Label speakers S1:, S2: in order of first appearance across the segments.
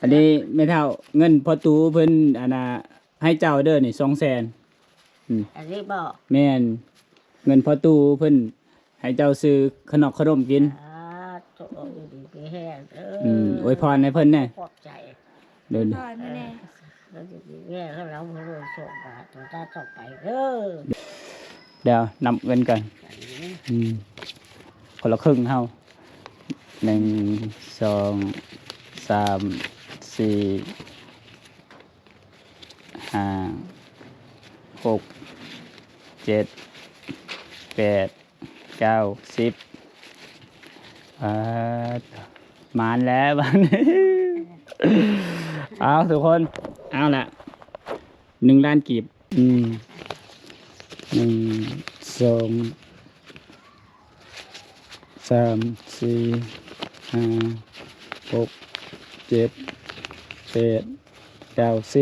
S1: อันนี้ไม่เท่าเงินพอตูเพิ่นอันน่ะให้เจ้าเด้อนี่200,000
S2: อันนี้บอก
S1: แม่นเงินพอตูเพิ่นให้เจ้าซื้อขนมกิน
S2: โตดีไปแห้ง
S1: อวยพรให้เพิ่นแน่
S2: ขอบใจ
S1: เด้อ
S2: เราจะดีแง่เขาเราไม่รู้ส่งมาตัวตาต่อไป
S1: เดี๋ยวนำเงินกันคนละครึ่งเฮา1 2 3 4 5 6 7 8 9 10มานแล้วบ้านเอาทุกคนเอาละ1 ล้านกีบ1 2 3 4 5 6 7 8 9 10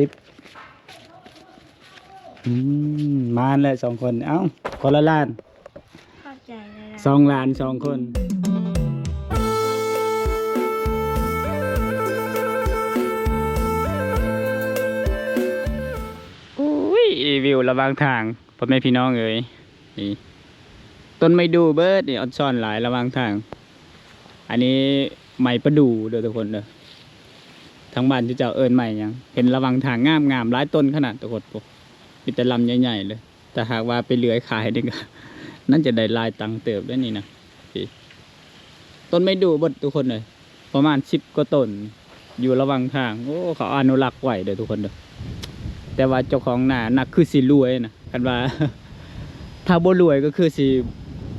S1: มาเลย2 คนเอ้าคนละล้าน
S3: เข้าใจเลย
S1: 2 ล้าน2 คนวิวระหว่างทางพ่อแม่พี่น้องเอ๋ยนี่ต้นไม้ดูเบิร์ดนี่ออนซ่อนหลายระหว่างทางอันนี้ไม้ประดู่เด้อทุกคนเด้อทั้งบ้านที่เจ้าเอิญใหม่ยังเห็นระหว่างทางงามหลายต้นขนาดทุกคนปุ๊บมีแต่ลำใหญ่ๆเลยแต่หากว่าไปเลื้อยขายนี่ก็นั่นจะได้ลายตังเติบได้นี่นะต้นไม้ดูเบิร์ดทุกคนเลยประมาณ10 กว่าต้นอยู่ระหว่างทางโอ้เขาอนุรักษ์ไว้เด้อทุกคนเด้อแต่ว่าเจ้าของหน้านักคือสิรวยนะกันว่า ถ้าบ่รวยก็คือสิ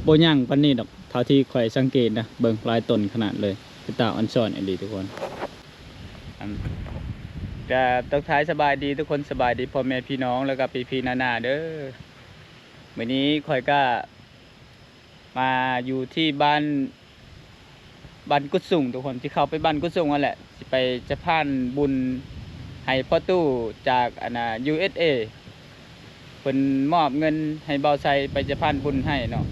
S1: บ่ยั่งปานนี้ดอกเท่าที่ข่อยสังเกตนะเบิ่งลายต้นขนาดเลยเป็นตาอ่อนช้อนอันดีทุกคนจะทักทายสบายดีทุกคนสบายดีพ่อแม่พี่น้องแล้วก็พี่ๆนาๆเด้อมื้อนี้ข่อยก็มาอยู่ที่บ้านกุดสุ่งทุกคนที่เข้าไปบ้านกุดสุ่งนั่นแหละสิไปจะผ่านบุญให้พ่อตู้จากUSA เพิ่นมอบเงินให้เบาไซไปจะพันบุญให้เนาะ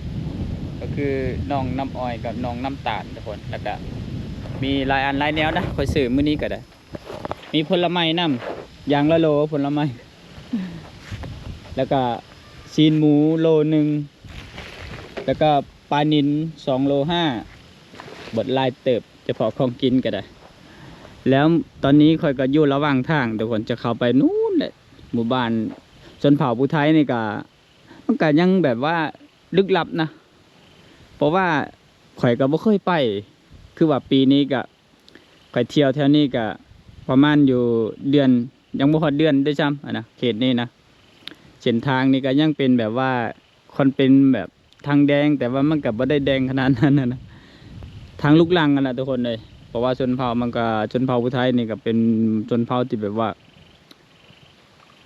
S1: ก็คือน้องน้ำอ้อยกับน้องน้ำตาลทุกคนแล้วก็มีหลายอันหลายแนวนะค่อยซื้อมื้อนี้ก็ได้มีผลไม้น้ำอย่างละโลผลไม้แล้วก็ซีนหมูโล1แล้วก็ปลานิล2 โล 5บดลายเติบเฉพาะของกินก็ได้แล้วตอนนี้ค่อยก็อยู่ระหว่างทางทุกคนจะเข้าไปนู้นเลยหมู่บ้านชนเผ่าภูไทยนี่ก็มันก็ยังแบบว่าลึกลับนะเพราะว่าข่อยก็บ่เคยไปคือว่าปีนี้ก็ข่อยเที่ยวแถวนี้ก็ประมาณอยู่เดือนยังบ่ฮอดเดือนด้วยซ้ำนะเขตนี้นะเส้นทางนี่ก็ยังเป็นแบบว่าคนเป็นแบบทางแดงแต่ว่ามันก็บ่ได้แดงขนาดนั้นนะทางลูกลังกันนะทุกคนเลยเพราะว่าชนเผ่ามันก็ชนเผ่าภูไทยนี่ก็เป็นชนเผ่าที่แบบว่า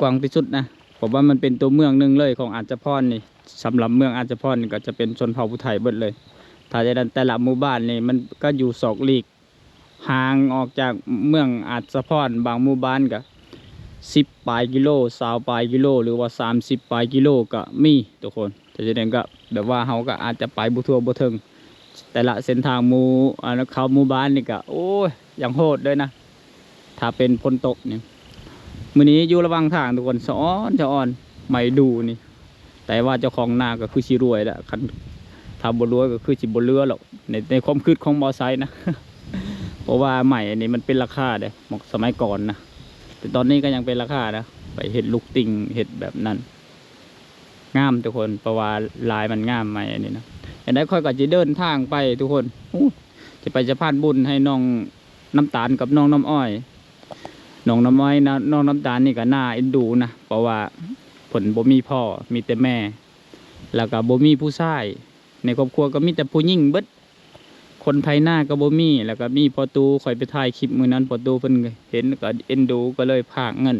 S1: กว้างที่สุดนะผมว่ามันเป็นตัวเมืองหนึ่งเลยของอาจจะพรนี่สำหรับเมืองอาจจะพรก็จะเป็นชนเผ่าภูไทยเบิดเลยถ้าจะดันแต่ละหมู่บ้านนี่มันก็อยู่ศอกหลีกห่างออกจากเมืองอาจจะพรบางหมู่บ้านก็10 ปลายกิโล20 ปลายกิโลหรือว่า30 ปลายกิโลก็มีทุกคนแต่จะเด่นก็แบบว่าเขาก็อาจจะไปบุทั่วบุถึงแต่ละเส้นทางหมู่เขาหมู่บ้านนี่ก็โอ้ยอย่างโหดเลยนะถ้าเป็นฝนตกเนี่ยมื้อนี้อยู่ระหว่างทางทุกคนสะอ้อนไม่ดูนี่แต่ว่าเจ้าของนาก็คือสิรวยแหละคันถ้าบ่รวยก็คือสิบ่เหลือหรอกในความคิดของมอไซค์นะ เพราะว่าใหม่อันนี้มันเป็นราคาเด้หมกสมัยก่อนนะแต่ตอนนี้ก็ยังเป็นราคานะไปเห็ดลูกติ่งเห็ดแบบนั้นงามทุกคนเพราะว่าลายมันงามใหม่อันนี้นะอย่างนั้นค่อยก็จะเดินทางไปทุกคนจะไปจะผ่านบุญให้น้องน้ำตาลกับน้องน้ำอ้อยน้องน้ำอ้อยนะน้องน้ำตาลนี่ก็น่าเอ็นดูนะเพราะว่าผลบ่มีพ่อมีแต่แม่แล้วก็บ่มีผู้ชายในครอบครัวก็มีแต่ผู้หญิงเบิดคนภายหน้าก็บ่มีแล้วก็มีพอตูคอยไปถ่ายคลิปมื้อนั้นพอตูเพิ่นเห็นก็เอ็นดูก็เลยพากเงิน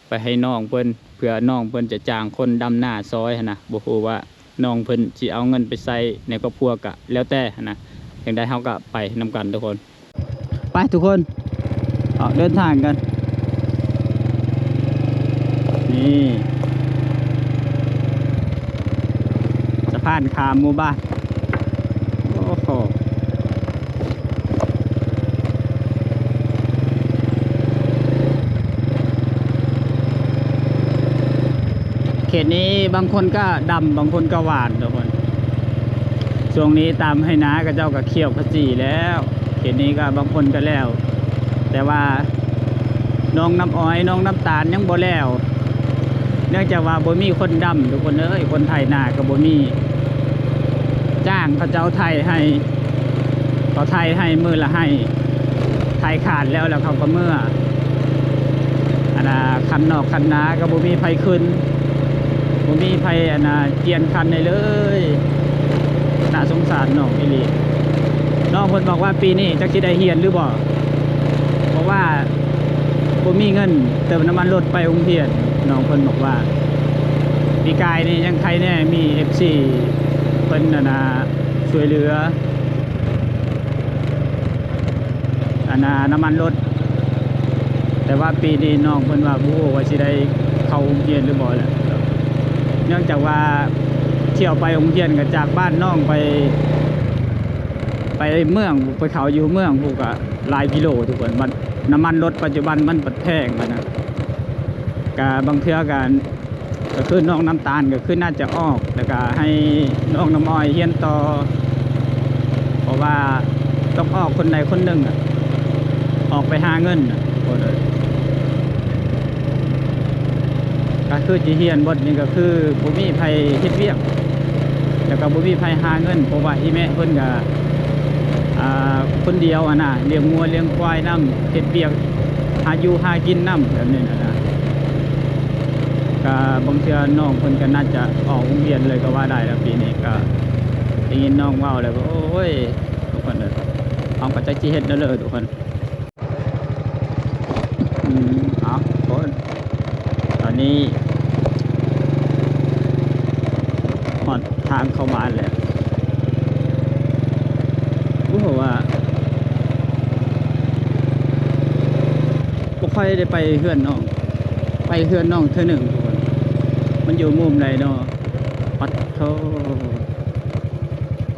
S1: ไปให้น้องเพิ่นเพื่อน้องเพิ่นจะจ้างคนดำหน้าซอยนะบ่ฮู้ว่าน้องเพิ่นสิเอาเงินไปใส่ในครอบครัวก็แล้วแต่นะอย่างใดเฮาก็ไปนำกันทุกคนไปทุกคนเดินทางกันนี่สะพานข้ามหมู่บ้านโอ้โห ขตนี้บางคนก็ดำบางคนก็หวานทุกคนช่วงนี้ตามให้น้ากับเจ้าก็เคี่ยวขจีแล้วเขตนี้ก็บางคนก็แล้ว แต่ว่าน้องน้ำอ้อยน้องน้ำตาลยังบ่แล้วเนื่องจากว่าบ่มีคนดำทุกคนเอ้ยคนไทยนาก็บ่มีจ้างเขาเจ้าไทยให้เขาไทยให้มือละให้ไทยขาดแล้วเขาก็เมื่ออันน่ะคันนอกคันนาก็บ่มีไผขึ้นบ่มีไผอันน่ะเกียนคันได้เลยน่าสงสารน้องอีหลีน้องเพิ่นบอกว่าปีนี้จักสิได้เฮียนหรือบ่เพราะว่าบ่มีเงินเติมน้ำมันรถไปโรงเรียนน้องเพิ่นบอกว่าปีกายนี่ยังใครแน่มี FC เพิ่นน่ะนะช่วยเหลืออันน่ะน้ำมันรถแต่ว่าปีนี้น้องเพิ่นว่าบ่ฮู้ว่าสิได้เข้าโรงเรียนหรือบ่แหละเนื่องจากว่าเที่ยวไปโรงเรียนก็จากบ้านน้องไปเมืองไปเขาอยู่เมืองพวกก็หลายกิโลทุกคนมันน้ำมันรถปัจจุบันมันปัดแพงกันนะกะบางเทื่อกันก็คือน้องน้ำตาลก็คือน่าจะออกแล้วก็ให้น้องน้ำอ้อยเฮียนต่อเพราะว่าต้องออกคนใดคนหนึ่งออกไปหาเงินโอ้เลยก็คือจีเฮียนบทนี้ก็คือบุมีไผเฮ็ดเวียกแล้วก็บุมีไผหาเงินเพราะว่าอีแม่เพิ่นก็คนเดียวน่ะเลี้ยงงัวเลี้ยงควายน้ำเฮ็ดเวียกหาอยู่หากินน้ำแบบนี้นะก็บางเทื่อน้องเพิ่นก็น่าจะออกโรงเรียนเลยก็ว่าได้แล้วปีนี้ก็ได้ยินน้องเว้าแล้วก็โอ้ยทุกคนเลยเอาปัจจัยที่เฮ็ดนั่นเลยทุกคนเอาคนตอนนี้หอดทางเข้ามาแล้วรู้ว่าบ่ค่อยได้ไปเฮือนน้องไปเฮือนน้องเทื่อหนึ่งทุกคนมันอยู่มุมใดเนาะปัดโธ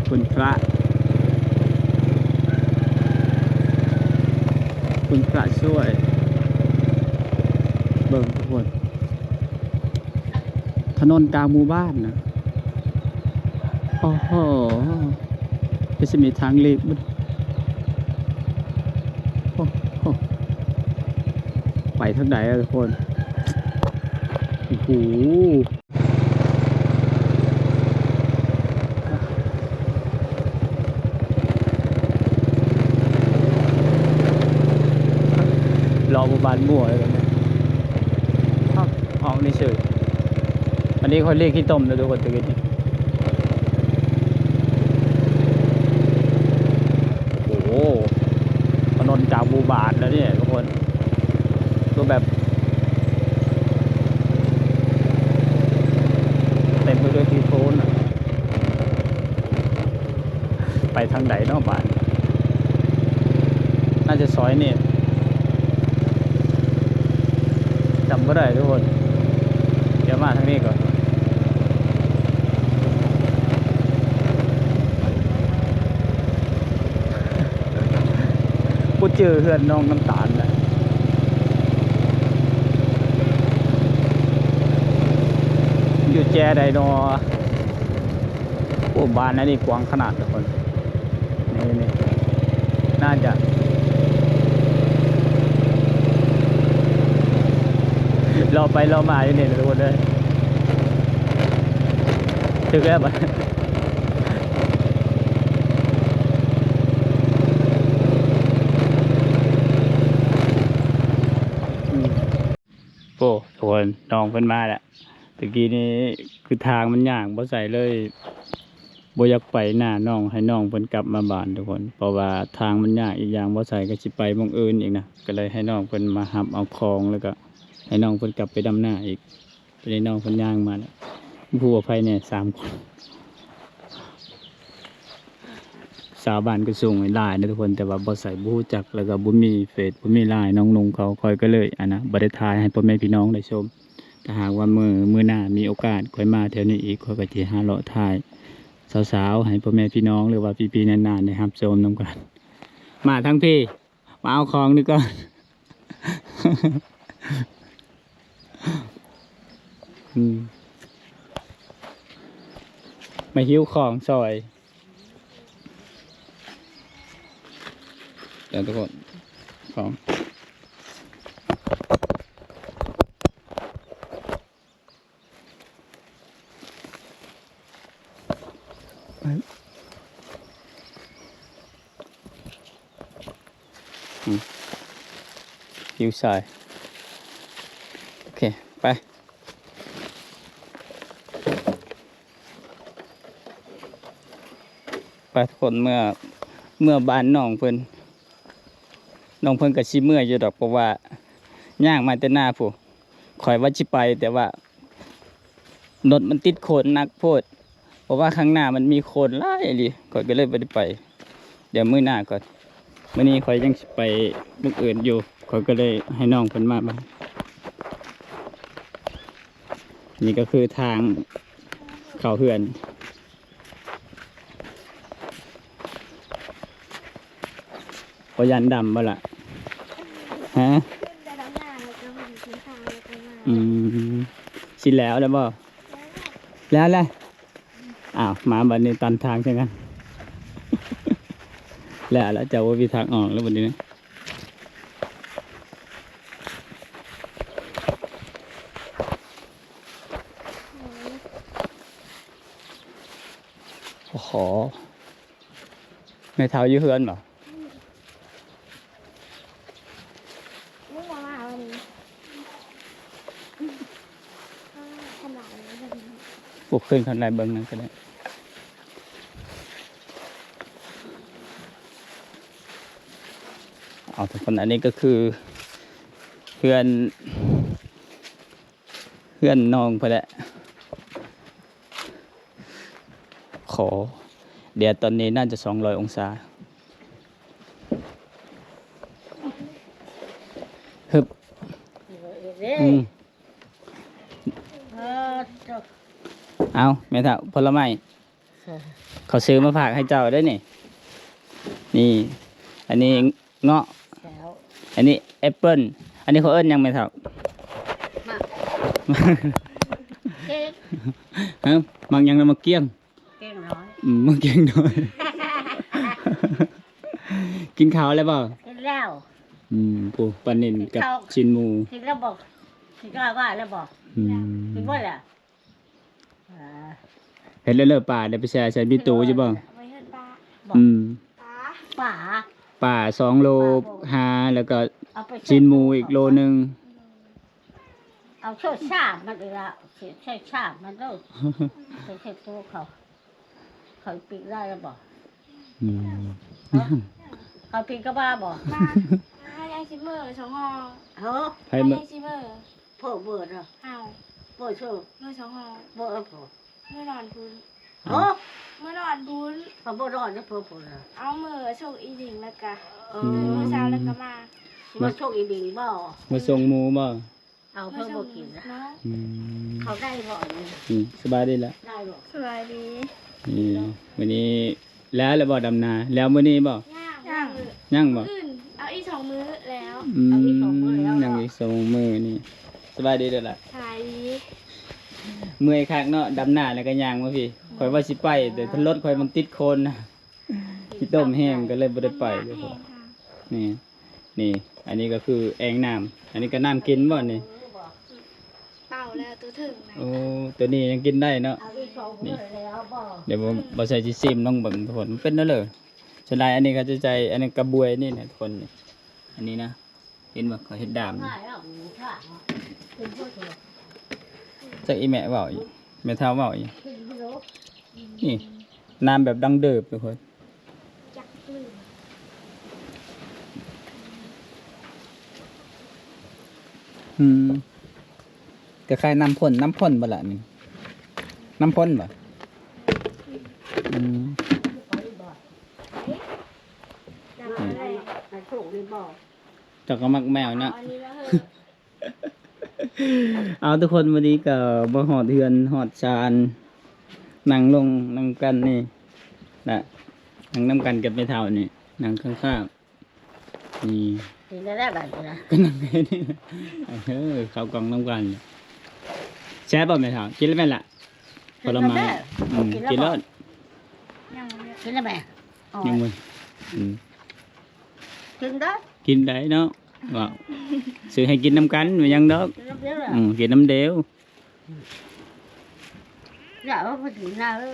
S1: คุณพระช่วยเบิ่งทุกคนถนนกลางหมู่บ้านนะโอ้โหจะมีทางเล็บมันโอ้โหไปทางไหนอะทุกคนโอ้โหรอหมู่บ้านมั่วเลยกันเนี่ยออกนี่เฉยอันนี้เขาเรียกขี้ต้มนะทุกคนตะกี้นี่โอ้โหถนนจากหมู่บ้านแล้วเนี่ยทุกคนก็แบบเต็มไปด้วยที่โคลนไปทางไหนเนาะบ้านน่าจะซอยนี่จำก็ได้ทุกคนเดี๋ยวมาทางนี้ก่อนพูดเจอเพื่อนน้องน้ำตาลนะอยู่แจใดนอโอ้บ้านนั้นนี่กว้างขนาดทุกคนนี่น่าจะเราไปเรามาอยู่นี่ทุกคนเลยถึงแล้วปะโอ้ทุกคนน้องเพิ่นมาแล้วตะกี้นี้คือทางมันยากบ่ใส่เลยบ่อยากไปหน้าน้องให้น้องเพิ่นกลับมาบ้านทุกคนเพราะว่าทางมันยากอีกอย่างบ่ใส่ก็สิไปหม้องอื่นอีกนะก็เลยให้น้องเพิ่นมารับเอาของแล้วก็ให้น้องเพิ่นกลับไปดำหน้าอีกไปได้น้องเพิ่นย่างมาแล้วผู้อภัยเนี่ย3 คนสาวบ้านก็ส่งให้ไลน์นะทุกคนแต่ว่าบ่ใส่บ่รู้จักแล้วก็บ่มีเฟซบ่มีไลน์น้องนุ่งเขาคอยก็เลยบ่ได้ถ่ายให้พ่อแม่พี่น้องได้ชมถ้าหากว่ามื้อหน้ามีโอกาสค่อยมาแถวนี้อีกค่อยก็สิหาเลาะถ่ายสาวๆให้พ่อแม่พี่น้องหรือว่าพี่ๆนานๆได้รับชมนำกันมาทั้งพี่มาเอาของนี่ก่อน มาหิ้วของซอยเดี๋ยวทุกคนของหิ้วซอยโอเคไปทุกคนเมื่อบ้านน้องเพิ่นก็สิเมื่อยอยู่ดอกเพราะว่าย่างมาแต่หน้าผู้ข่อยว่าสิไปแต่ว่ารถมันติดโคลนหนักโพดเพราะว่าข้างหน้ามันมีโคลนหลายอีหลีข่อยก็เลยบ่ได้ไปเดี๋ยวมื้อหน้าก่อนมื้อนี้ข่อยยังสิไปมุกอื่นอยู่ข่อยก็เลยให้น้องเพิ่นมาบ้างนี่ก็คือทางเข้าเฮือนพยันดำบ่ล่ะฮะ
S3: ขึ้นแต่ละหน้าแล้วก็มันขึ้นทางแล้วก็มา
S1: สิแล้วบ่แล้วแหละอ้าวมาบัดนี้ตันทางใช่ไหม แล้วจะว่ามีทางออกแล้วบัดนี้นะโอ้โหแม่เท้าอยู่เฮือนบ่
S3: ไม่มาวันนี้ขนาดนี้แบบนี้
S1: ปลุกขึ้นข้างในเบิ้งนั่นก็ได้เอาทุกคนอันนี้ก็คือเพื่อนน้องเพื่อนแหละขอเดี๋ยวตอนนี้น่าจะ200 องศาฮึบ
S2: เด้
S1: อืม
S2: จบ
S1: เอาแม่เฒ่าผลไม้เขาซื้อมาฝากให้เจ้าได้นี่นี่ อันนี้เงาะ
S2: แล้ว
S1: อันนี้แอปเปิ้ลอันนี้เขาเอิ้นหยังแม่เฒ่า
S2: เก่ง
S1: ฮะมังยังแล้วมาเกี้ยง
S2: เก่งน้อย
S1: มาเกี้ยงหน่อย กินข้าวแล้วเปล่า
S2: กินแล้ว
S1: ปูปลานิลกับ
S2: ข้าว
S1: ชิ้นหมู
S2: กินแล้วบอกกินก็ว่าแล้วบอก
S1: อืม
S2: กินว่าแหละ
S1: เห็นแล้วเลิกป่าเดี๋ยวไปแช่ใส่บิตูใช่ป่ะ
S3: ไว้เห็นปลา
S1: อืม
S3: ปลา
S2: ป่า
S1: ป่า2 โล5แล้วก็
S2: เอาไป
S1: ชิ้นหมูอีกโลนึง
S2: เอาช่วยชาบมันอีกแล้วช่วยชาบมันด้วยช่วยตัวเขาปีกได้แล้วบอก
S1: อืม
S2: เขาปีกก็บ้าบอก
S3: ปลาให้ยังชิมเมอร์สองห้อง
S2: เฮ้อ
S1: ให้
S3: ให้
S1: มา
S3: ยังชิมเมอร์
S2: พ่อเบิดเหรอ
S3: เฮา
S2: เบิดช่วย
S3: เมื่อสองห้อง
S2: เบิดพ่อ
S3: เมื่อนอนบุญ
S2: เฮ้อ
S3: เมื่อนอนบุญ
S2: เขาเบิดรอดจะเพิ่มผลเหรอ
S3: เอามือโชคอีหลิงแล้วก็
S2: เอ
S3: เมื่อเช้าแล้วก็มา
S2: มาโชคอีบิงบ่
S1: มาส่งหมูบ่
S2: เอาเพิ่มบ่กินนะ
S3: เนาะ
S1: อืม
S2: เขาได้บ่เนี่ย
S1: สบายดีแล้ว
S2: ได้บ่
S3: สบายดี
S1: นี่วันนี้แล้วบ่ดำนาแล้วมื้อนี้บ่
S3: ย่าง
S1: ยังบ่
S3: อื่นเอาอีก2 มื้อแล้ว
S1: ยังอีก2 มื้อนี่สบายดีเด้อล่ะ
S3: ขายดี
S1: เมื่อยคักเนาะดำนาแล้วก็ย่างมาพี่ข่อยว่าสิไปแต่ทันรถข่อยมันติดโคนนะที่ต้มแห้งก็เลยบ่ได้ไปเด้อ
S3: แห้
S1: ครับ
S3: งค่ะ
S1: นี่ อันนี้ก็คือแองน้ำอันนี้ก็น้ำกินบ่นี่
S3: เป่าแล้วตัวถึงนะ
S1: โอ้ตัวนี้ยังกินได้เนาะ
S2: เอาอีกสองมื้อแล้วบ่
S1: เดี๋ยวบ่ใส่สิซิมน้องเบิ่งทุกคนมันเป็นนั่นเลยส่วนใหญ่อันนี้ก็จะใจอันนี้กระบวยนี่นะทุกคนนี่อันนี้นะเห็นบ่เขาเฮ็ดดามนี่
S2: ง่ายแล้วหมูค่ะเป็นผู้ถูก
S1: จักอีแม่เว้าอีกแม่เฒ่าเว้าอีก
S2: ขึ้นไม่รู้
S1: นี่น้ำแบบดังเดิบทุกคน
S3: จักลืม
S1: ก็คล้ายน้ำพ่นบ่ล่ะนี่น้ำพ่นบ่อืม
S2: ไปบ่
S3: จักอะไร
S2: ไอ้ถูกนี่บ่
S1: เจักก็มักแมวเนาะ
S3: อันนี้แล้วเหอะ
S1: เอาทุกคนวันนี้ก็มาหอดเฮือนหอดชานนั่งลงนั่งกันนี่นะนั่งน้ำกันกับไม่เท่านี่นั่งข้างๆนี่
S2: กินได้แบบนี้นะ
S1: ก็นั่งแค่นี้นะเขากล่องน้ำกันแช่ป่ะไม่เท่ากินแล้วไหมล่ะ ผลไม้กินแล้ว
S3: ยังเยอะ
S2: กินได้ไหมอ๋อ
S1: ยังมึงอืม
S2: กินได้
S1: กินได้เนาะว้าวซื้อให้กินน้ำกันมันยังดอก
S2: กินได้เลย
S1: กินน้ำเดียว
S2: อยากว่าพอดีน่าเลย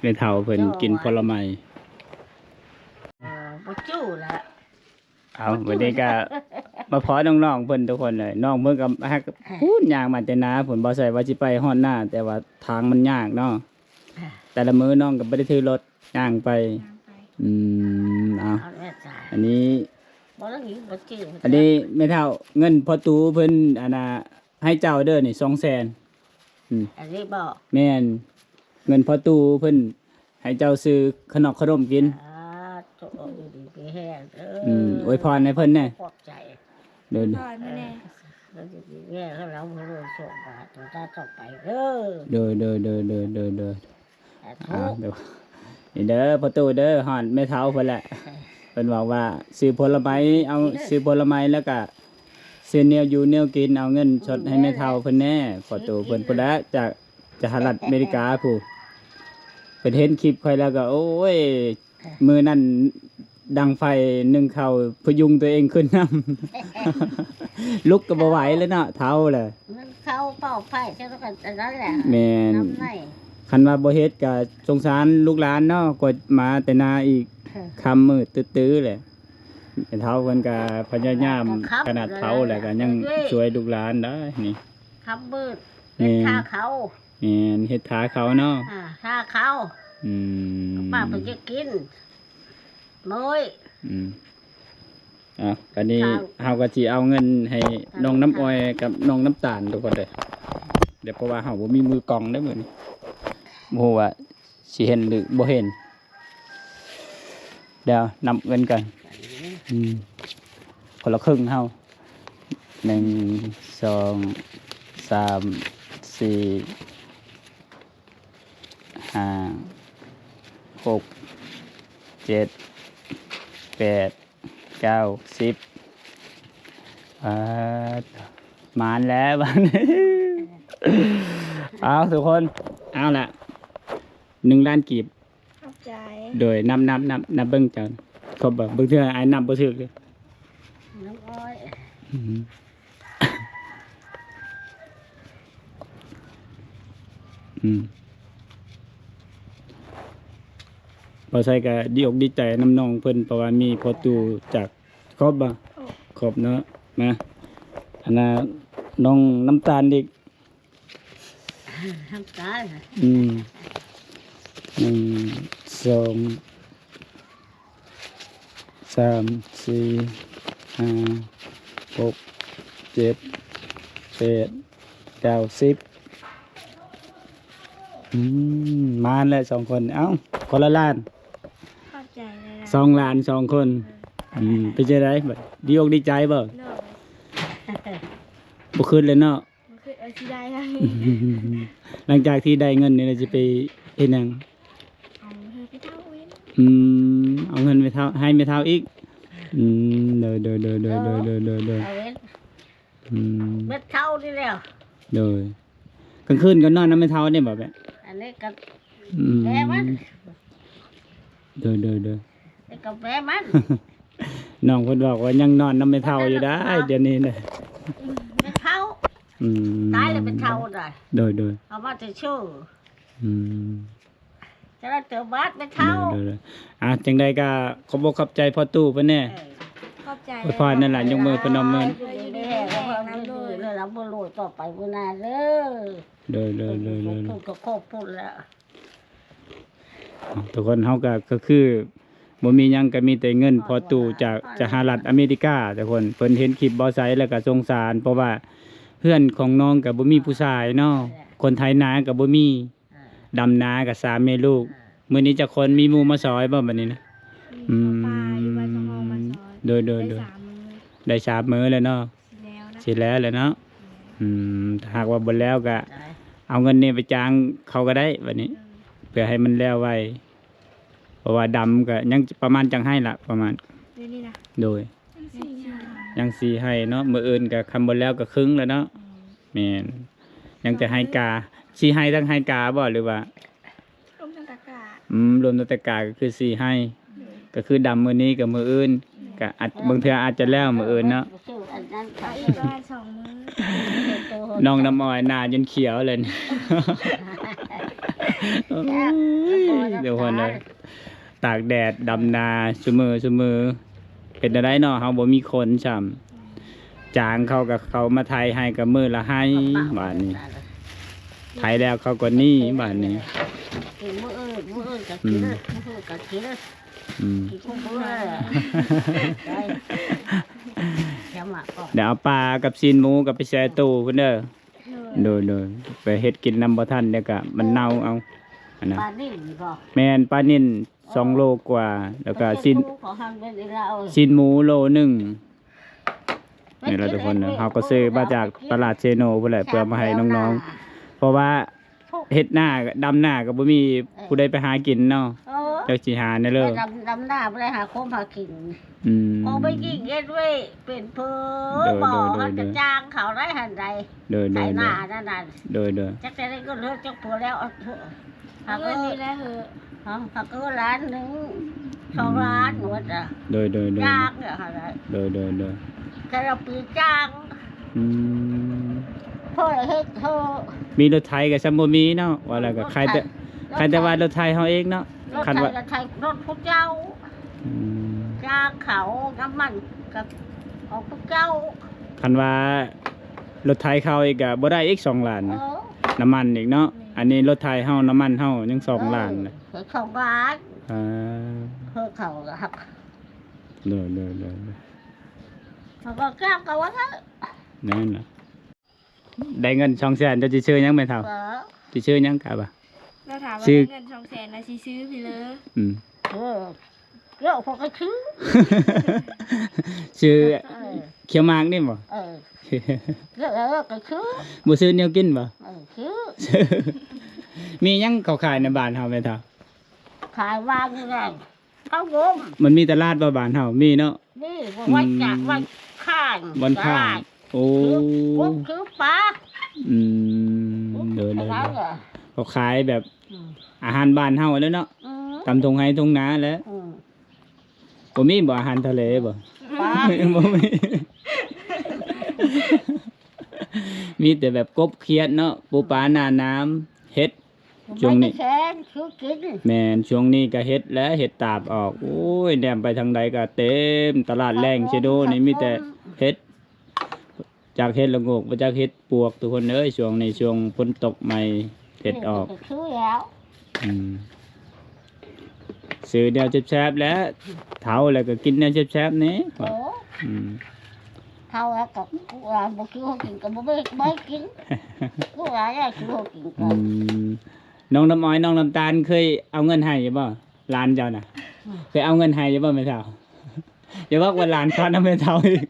S1: แม่เฒ่าเพิ่นกินผลไม้
S2: บ่จู้ละ
S1: เอาวันนี้ก็มาพอน้องๆเพิ่นทุกคนเลยน้องเพิ่นก็ฮักพูดยางมาแต่นาเพิ่นบ่ใส่ว่าสิไปฮอดหน้า แต่ว่าทางมันยากเนาะแต่ละมื้อน้องก็บ่ได้ถือรถย่างไป
S3: ยังไป
S1: เอา
S2: เอาแม่จ่าย
S1: อันนี้
S2: บ่ต้องหิวบ่จู้
S1: อันนี้แม่เฒ่าเงินพอตูเพิ่นอันน่ะให้เจ้าเด้อนี่200,000
S2: อันนี้บ่
S1: แม่นเงินพอตูเพิ่นให้เจ้าซื้อขนมกิน
S2: โตอยู่ดีไปแห้ง
S1: อวยพรให้เพิ่นแน่
S2: ขอบใจ
S1: เด้อ
S3: พอยไม่แน่
S2: แล้วอยู่ดีแม่เขาเราบ่รู้ส่งมาตัวตาต่อไป
S1: เด้อเด้อเด้อเด้อเด้อเด้อ
S2: ทุ
S1: เดี๋ยวนี่เด้อพอตูเด้อฮอดแม่เฒ่าเพิ่นแหละเพิ่นบอกว่าซื้อผลไม้เอาซื้อผลไม้แล้วก็ซื้อแนวอยู่แนวกินเอาเงินชดให้แม่เฒ่าเพิ่นแน่พอตูเพิ่นพุ่นละจากสหรัฐอเมริกาผู้เพิ่นเห็นคลิปค่อยแล้วก็โอ้ยมือนั่นดังไฟนึ่งข้าวพยุงตัวเองขึ้นน้ำ ลุกก็บ่ไหวแล้วเนาะเฒ่าแหละ
S2: มันเข้าเป้าไฟใช่แล้วกันอันนั้นแหละ
S1: แม่น
S2: น้ำใน
S1: คันว่าบ่เฮ็ดก็สงสารลูกหลานเนาะกว่ามาแต่นาอีกค่ำมืดตื้อๆแหละแต่เฒ่าเพิ่นก็พยายามขนาดเฒ่าแหละก็ยังช่วยลูกหลานได้นี่
S2: คำมืดเป็นท่าเขา
S1: แม่นเฮ็ดถาเขาเนาะ
S2: ท่าเขา
S1: อืม
S2: ป้าไปจะกินน้อย
S1: อืมตอนนี้เฮาก็สิเอาเงินให้น้องน้ำอ้อยกับน้องน้ำตาลทุกคนเลยเดี๋ยวเพราะว่าเฮาบ่มีมือกลองได้อมื้อนี้บ่ฮู้ว่าสิเห็นหรือบ่เห็นเดี๋ยวนับเงินกันคนละครึ่งเฮา1 2 3 4 5 6 7 8 9 10มานแล้วบ้านนี้ เอาทุกคนเอาละ1 ล้านกีบ
S3: ขอบใจ
S1: โดยนับเบิ้งจังครบบ่เบิ้งเทื่อไอ้นับบ่ถูกเลย
S2: น้ำอ้อย
S1: พอใส่ก็ดีอกดีใจน้ำน้องเพิ่นเพราะว่ามีพอตูจากครบบ่ครบเนาะมาอันน่ะน้องน้ำตาลอีก
S2: ทำการ
S1: 1 2 3 4 5 6 7 8 9 10มาแล้ว2 คนเอ้าคนละล้าน
S3: ขอบใจเลยนะ
S1: 2 ล้าน2 คนเป็นจังได๋บัดดีอกดีใจบ่
S3: เลิก
S1: บ่คืนเลยเนาะ
S3: มันคือเอาที่ได้ทั้ง
S1: หลังจากที่ได้เงินนี่เราจะไปเฮ็ดหยัง
S3: เอาเธอไปเท่าเว้น
S1: เอาเงินไปเท่าให้แม่เท่าอีกเด้อ
S2: เอาเว้น
S1: อืม
S2: เม็ดเท่านี่แล้ว
S1: เด้อกลางคืนก็นอนนำแม่เท่าได้บ่แม่
S2: อันนี้ก็
S1: แม่มันเด้อ
S2: นี่ก็แม่มัน
S1: น้องเพิ่นบอกว่ายังนอนนำแม่เท่าอยู่ได้เดี๋ยวนี้น่ะ
S2: เม็ดเท่าตายเลยเป็นเท่าได้
S1: เด้อ
S2: เอามาจะชู้
S1: อืม
S2: จะได้เจอบาดเป็นเท่า
S1: เด้อจังใดก็ขอบอกขอบใจพ่อตู้เพิ่นแน่
S3: ขอบใจ
S1: อวยพรนั่นล่ะยกมือพนมมือ
S2: ได้แห่แล้วเพิ่นดูเลยเราบ่รู้ต่อไปมื้อหน้าเด้อ
S1: เด้อ
S2: พูดก็ครบพูดแล้ว
S1: ทุกคนเฮาก็คือบ่มีหยังก็มีแต่เงินพอตู้จากสหรัฐอเมริกาทุกคนเพิ่นเห็นคลิปบ่ไซแล้วก็สงสารเพราะว่าเพื่อนของน้องก็บ่มีผู้ชายเนาะคนไทยนาก็บ่มีดำนาก็3แม่ลูกมื้อนี้จะคนมีหมู่มาซอยบ่บัดนี้นะ
S3: ปลาอยู่บ้านสมองมาซอย
S1: โดย
S3: ได้3 มื้อ
S1: ได้3มื้อแล้วเนาะ
S3: แล้วนะ
S1: สิแล้วแหละเนาะถ้าหากว่าบ่แล้วก็เอาเงินนี่ไปจ้างเขาก็ได้บัดนี้ เพื่อให้มันแล้วไวเพราะว่าดำก็ยังประมาณจังให้ละประมาณ
S3: เดี๋ยวนี้นะ
S1: โดย
S3: 4 มื้อ
S1: ยังสีให้เนาะมื้ออื่นก็คำบ่แล้วก็ครึ่งแล้วเนาะ
S3: อืม
S1: แม่นยังแต่ให้กาสีให้ทั้งให้กาบ่หรือว่า
S3: ร่มทางตะกร้าร
S1: วมแต่กาก็คือสีให้
S3: เลย
S1: ก็คือดำมื้อนี้กับมื้ออื่นก็อาจบางเทื่ออาจจะแล้วมื้ออื่นเนาะ
S2: ชื่ออันนั้น
S3: เอา
S2: เขา
S3: อีกประมาณ2 มื้อ
S1: น้องน้ำอ้อยหน้าจนเขียวเลยนี่ เดี๋ยวคนเลยตากแดดดำนาซุมือเป็นอะไรเนาะเฮาบ่มีคนช่ำจางเขากับเขามาไทยให้กับมือละให้บาดนี้ไทยแล้วเขาก็นี่บาดนี้
S2: กินมื้ออื่นก็กินมื้ออื่นก็กิน
S1: อืม
S2: กินทุกมื้อได้จะมาก่อน
S1: เดี๋ยวเอาปลากับซีนหมูกับไปแช่ตู้เพิ่นเด้อ
S3: เลย
S1: โดยไปเฮ็ดกินนำบ่ทันเดี๋ยวก็มันเน่าเอาอันนั้น
S2: ปลานิ่มบ่
S1: แม่นปลานิ่น2 โลกว่า แล้วก็ซีน
S2: ขอหันเป็นอีเรา
S1: ซีนหมูโลหนึ่งนี่เราทุกคนเฮาก็ซื้อมาจากตลาดเชโนพุ่นแหละเพื่อมาให้น้องๆ เพราะว่าเฮ็ดหน้าดำหน้าก็บ่มีผู้ใดไปหากินเนาะ
S2: เออ
S1: จักสิหาได้เลย
S2: ดำหน้าไม่ได้หาคมหากิน
S1: อืม
S2: เอาไปยิงเอ็ดไว้เป็นเพอบอกเขาจะจ้างเขาได้หันใด
S1: โดย
S2: ใส่หน้านั่นน่ะ
S1: โดย
S2: จักจะได้ก็เลิกจักผัวแล้วเอาเถอะ
S3: เอา
S2: หาก
S3: เงิน
S2: เอ
S3: นี้
S2: อ
S3: แล้วเหอะ
S2: หากเออล้านหนึ่ง2 ล้านหมดอ่ะ
S1: โดย
S2: จ้างเนี่ยอะไร
S1: โดย
S2: แค่เราปีจ้าง
S1: อืม
S2: เพื่อให้เธอ
S1: มีรถไถก็ซัมบ่มีเนาะว่าแล้วก็ใครแต่ว่ารถไถเฮาเองเนาะ
S2: รถ
S1: คัน
S2: ไท
S1: ว่าย
S2: กับไทยรถพวกเจ้า
S1: อืม
S2: จ้างเขาน้ำมันกับของพวกเจ้า
S1: คันว่ารถไถเขาอีกก็บ่ได้อีก2 ล้าน
S2: เอ
S1: นะ
S2: อ
S1: น้ำมันอีกเนาะอันนี้รถไถเฮาน้ำมันเฮายัง2 ล้านนะ
S2: เออ2 ล้าน
S1: อ่า
S2: เพื่อเขาหัก
S1: โดย
S2: เขาก็จ้างเขาว่างั้น
S1: นั่นน่ะได้เงิน200,000จะสิซื้อหยังแม่เฒ่า
S2: เออ
S1: สิซื้อหยังกะบ่ะ
S3: แล้วถามว่า
S1: ซื้อ
S3: เงิน200,000นะสิซื้อพี่เลย
S1: อืม
S2: เออเดี๋ยวพวกก็ซื้อ
S1: ชื่อ
S2: เออ
S1: เขียวหมากนี่บ่
S2: เออเดี๋ยวก็ซื้อ
S1: บ่ซื้อแนวกินบ่
S2: เออซื้อ
S1: มีหยังเขาขายในบ้านเฮาแม่เฒ่า
S2: ขายวางยังไงเขางม
S1: มันมีตลาดบ่บ้านเฮามีเนาะ
S2: นี่ว่าจากว่าข้าง
S1: บ่อนข้างโอ้
S2: คือปลา
S1: อืมเด้อ
S2: อะไรอ่ะ
S1: ๆเขาขายแบบอาหารบ้านเฮาแล้วเนาะ
S2: อืม
S1: ตำทงไห้ทงนาแล้ว
S2: อืม
S1: บ่มีบ่อาหารทะเลบ่
S2: ปลา
S1: บ่มี มีแต่แบบกบเขียดเนาะปูปลาหน้าน้ำเฮ็ด ช่วงนี้
S2: แข็งคือกิน
S1: แม่นช่วงนี้ก็เฮ็ดและเฮ็ดตาบออกโอ้ยแนมไปทางใดก็เต็มตลาดแรงเชโดนี่มีแต่เฮ็ดจากเฮ็ดละโงกมาจากเฮ็ดปวกทุกคนเอ้ยช่วงนี้ช่วงฝนตกใหม่เฮ็ดออก
S2: คือแล้ว
S1: อืมซื้อแนวแซ่บๆแล้วเฒ่าแล้วก็กินแนวแซ่บๆนี่
S2: โอ้
S1: อืม
S2: เขาแล้วกับกูว่าบ่คือเขากินกับบ่ไม่กินกูว่าอยากคือเขากิน
S1: อื
S2: กัน
S1: มน้องน้ำอ้อยน้องน้ำตาลเคยเอาเงินให้อยู่บ่หลานเจ้าน่ะเคยเอาเงินให้อยู่บ่แม่เฒ่าอย่าบอกว่าหลานเขานำแม่เฒ่าอีก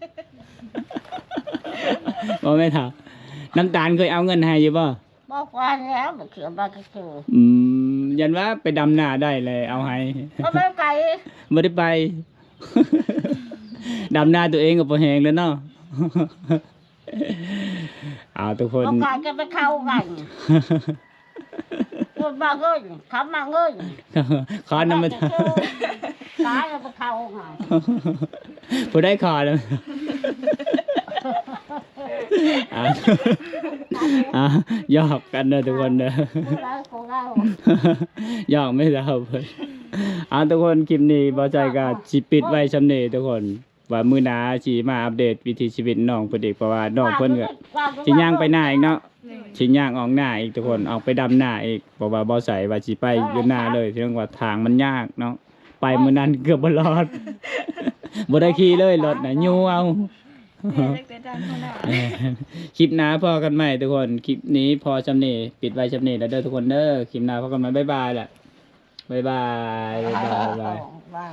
S1: บ่แม่เฒ่าน้ำตาลเคยเอาเงินให้อยู่บ่
S2: บอกว่าแล้วบ่เขียวบ่ก็คือ
S1: ยันว่าไปดำนาได้เลยเอาให้
S2: ก็ไม่ไกล
S1: บ่ได้ไป ดำนาตัวเองก็บ่แหงแล้วเนาะ เอาทุกคน
S2: บ่ไกลจะไปเข้ากันคนมาเงินคำมาเงิน
S1: ขอนำมา
S2: ตายแล้วไปเข้าหา
S1: ผู้ได้ขอแล้ว อ่ะอ่ะหยอกกันเด้อทุกคนเด้อ
S2: ผู้ร้ายของเรา
S1: หยอกไม่เท่าเพิ่นอ่ะทุกคนคลิปนี้บ่ใจก็สิปิดไว้ซำนี้ทุกคน ว่ามื้อหน้าสิมาอัปเดตวิถีชีวิตน้องเพิ่นอีกเพราะว่าน้องเพิ่นก็สิย่างไปหน้าอีกเนาะ
S3: เลย
S1: สิย่างออกหน้าอีกทุกคนออกไปดำหน้าอีกเพราะว่าบ่ใส่ว่าสิไปอยู่หน้าเลยเรื่องว่าทางมันยากเนาะไปมื้อนั้นเกือบบ่รอด บ่ได้ขี่เลยรถน่ะยู่เอา
S3: เด็กแต่ดันขนาด
S1: คลิปหน้าพอกันใหม่ทุกคน คลิปนี้พอจำเนีปิดไว้จำเนีแล้วเด้อทุกคนเด้อ คลิปหน้าพอกันใหม่บ๊ายบายแหละบ๊ายบายบ๊ายบายบ๊ายบาย
S2: ว่า